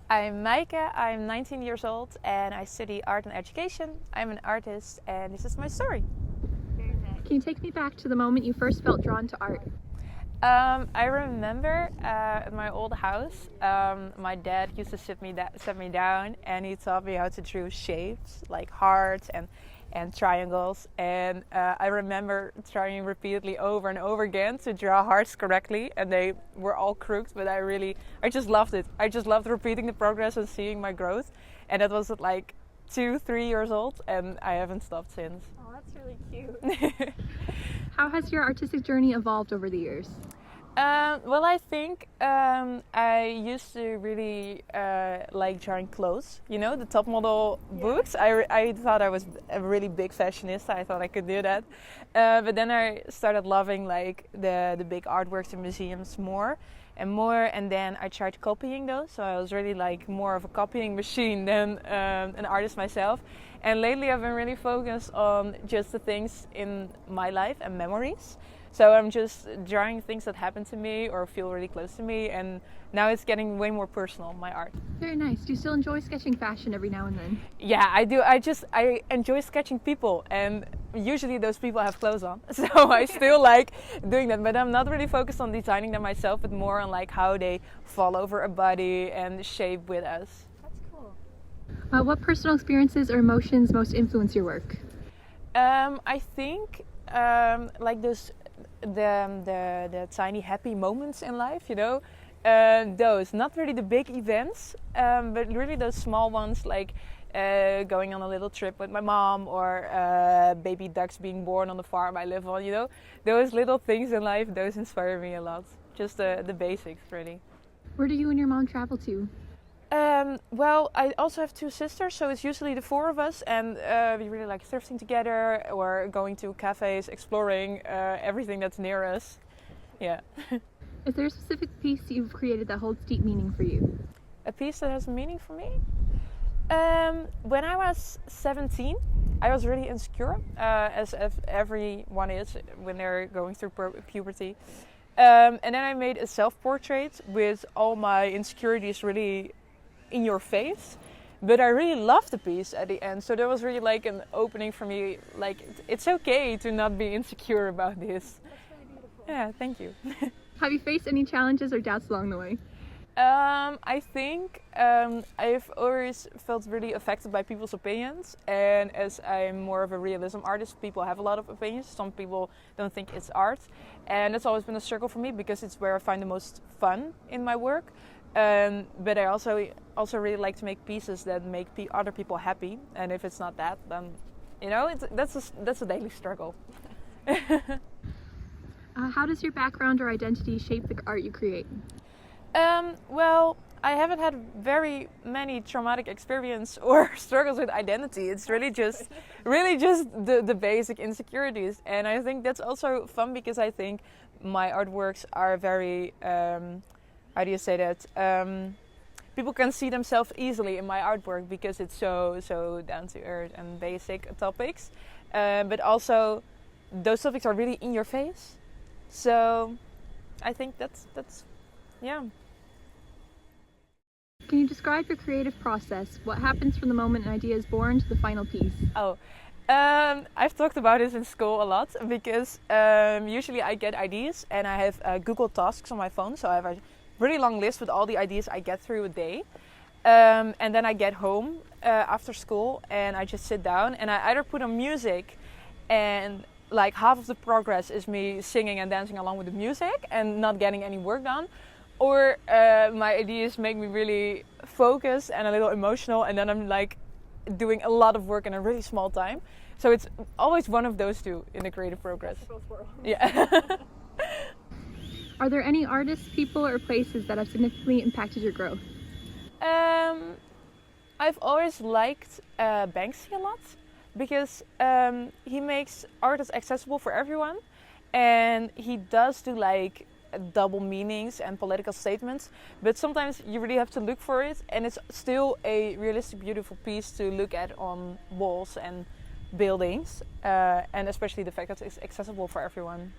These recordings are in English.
I'm Maaike, I'm 19 years old and I study art and education. I'm an artist and this is my story. Can you take me back to the moment you first felt drawn to art? I remember at my old house, my dad used to set me down and he taught me how to draw shapes like hearts and triangles. And I remember trying repeatedly over and over again to draw hearts correctly, and they were all crooked, but I just loved it. I just loved repeating the progress and seeing my growth. And that was at like 2-3 years old, and I haven't stopped since. Oh, that's really cute. How has your artistic journey evolved over the years? Well, I think I used to really like drawing clothes. You know, the top model books. I thought I was a really big fashionista. I thought I could do that. But then I started loving like the big artworks in museums more and more. And then I tried copying those. So I was really like more of a copying machine than an artist myself. And lately I've been really focused on just the things in my life and memories. So I'm just drawing things that happen to me or feel really close to me, and now it's getting way more personal, my art. Very nice. Do you still enjoy sketching fashion every now and then? Yeah, I do. I enjoy sketching people, and usually those people have clothes on. So I still like doing that, but I'm not really focused on designing them myself, but more on like how they fall over a body and shape with us. That's cool. What personal experiences or emotions most influence your work? I think like those the tiny happy moments in life, you know, those, not really the big events, but really those small ones, like going on a little trip with my mom, or baby ducks being born on the farm I live on, you know, those little things in life, those inspire me a lot. Just the basics, really. Where do you and your mom travel to? Well, I also have 2 sisters, so it's usually the 4 of us, and we really like thrifting together or going to cafes, exploring everything that's near us. Yeah. Is there a specific piece you've created that holds deep meaning for you? A piece that has meaning for me? When I was 17, I was really insecure, as everyone is when they're going through puberty. And then I made a self-portrait with all my insecurities really in your face, but I really loved the piece at the end, so that was really like an opening for me, like it's okay to not be insecure about this. That's really beautiful. Yeah, thank you. Have you faced any challenges or doubts along the way? I think I've always felt really affected by people's opinions, and as I'm more of a realism artist, people have a lot of opinions. Some people don't think it's art, and that's always been a struggle for me because it's where I find the most fun in my work. But I also really like to make pieces that make other people happy, and if it's not that, then you know that's a daily struggle. How does your background or identity shape the art you create? Well, I haven't had very many traumatic experience or struggles with identity. It's really just the basic insecurities, and I think that's also fun because I think my artworks are very how do you say that? People can see themselves easily in my artwork because it's so down to earth and basic topics, but also those topics are really in your face. So I think that's yeah. Can you describe your creative process? What happens from the moment an idea is born to the final piece? Oh, I've talked about this in school a lot because usually I get ideas and I have Google Tasks on my phone, so I have a really long list with all the ideas I get through a day. And then I get home after school and I just sit down and I either put on music, and like half of the progress is me singing and dancing along with the music and not getting any work done, or my ideas make me really focused and a little emotional, and then I'm like doing a lot of work in a really small time. So it's always one of those two in the creative progress. Yeah. Are there any artists, people, or places that have significantly impacted your growth? I've always liked Banksy a lot because he makes art that's accessible for everyone, and he does do like double meanings and political statements, but sometimes you really have to look for it, and it's still a realistic, beautiful piece to look at on walls and buildings, and especially the fact that it's accessible for everyone.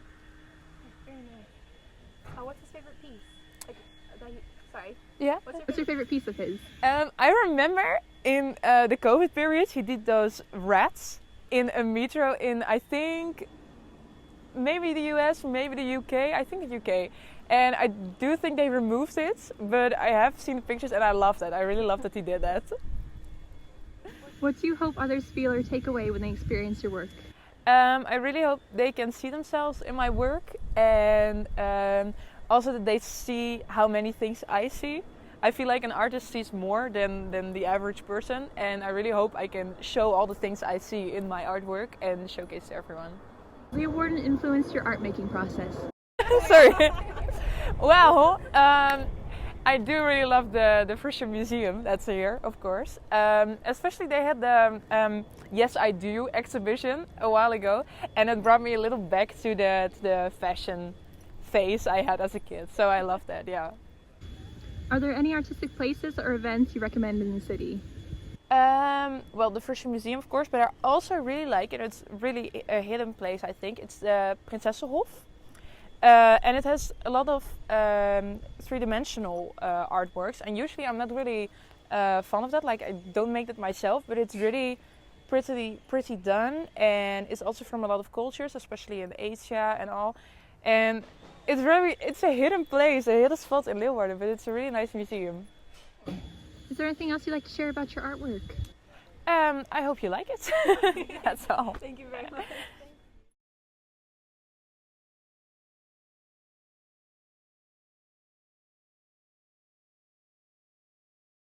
Very nice. What's his favorite piece? Like, sorry. Yeah. What's your favorite piece of his? I remember in the COVID period, he did those rats in a metro in, I think, maybe the US, maybe the UK. I think the UK. And I do think they removed it, but I have seen the pictures and I love that. I really love that he did that. What do you hope others feel or take away when they experience your work? I really hope they can see themselves in my work, and also that they see how many things I see. I feel like an artist sees more than the average person, and I really hope I can show all the things I see in my artwork and showcase to everyone. Leeuwarden influenced your art making process? Sorry. Well, I do really love the Frisian Museum that's here, of course. Especially they had the Yes I Do exhibition a while ago, and it brought me a little back to the fashion phase I had as a kid. So I love that, yeah. Are there any artistic places or events you recommend in the city? Well, the Frisian Museum, of course, but I also really like it. It's really a hidden place, I think. It's the Prinsessenhof. And it has a lot of three-dimensional artworks, and usually I'm not really fond of that. Like, I don't make that myself, but it's really pretty done, and it's also from a lot of cultures, especially in Asia and all. And it's a hidden place, a hidden spot in Leeuwarden, but it's a really nice museum. Is there anything else you'd like to share about your artwork? I hope you like it. That's all. Thank you very much.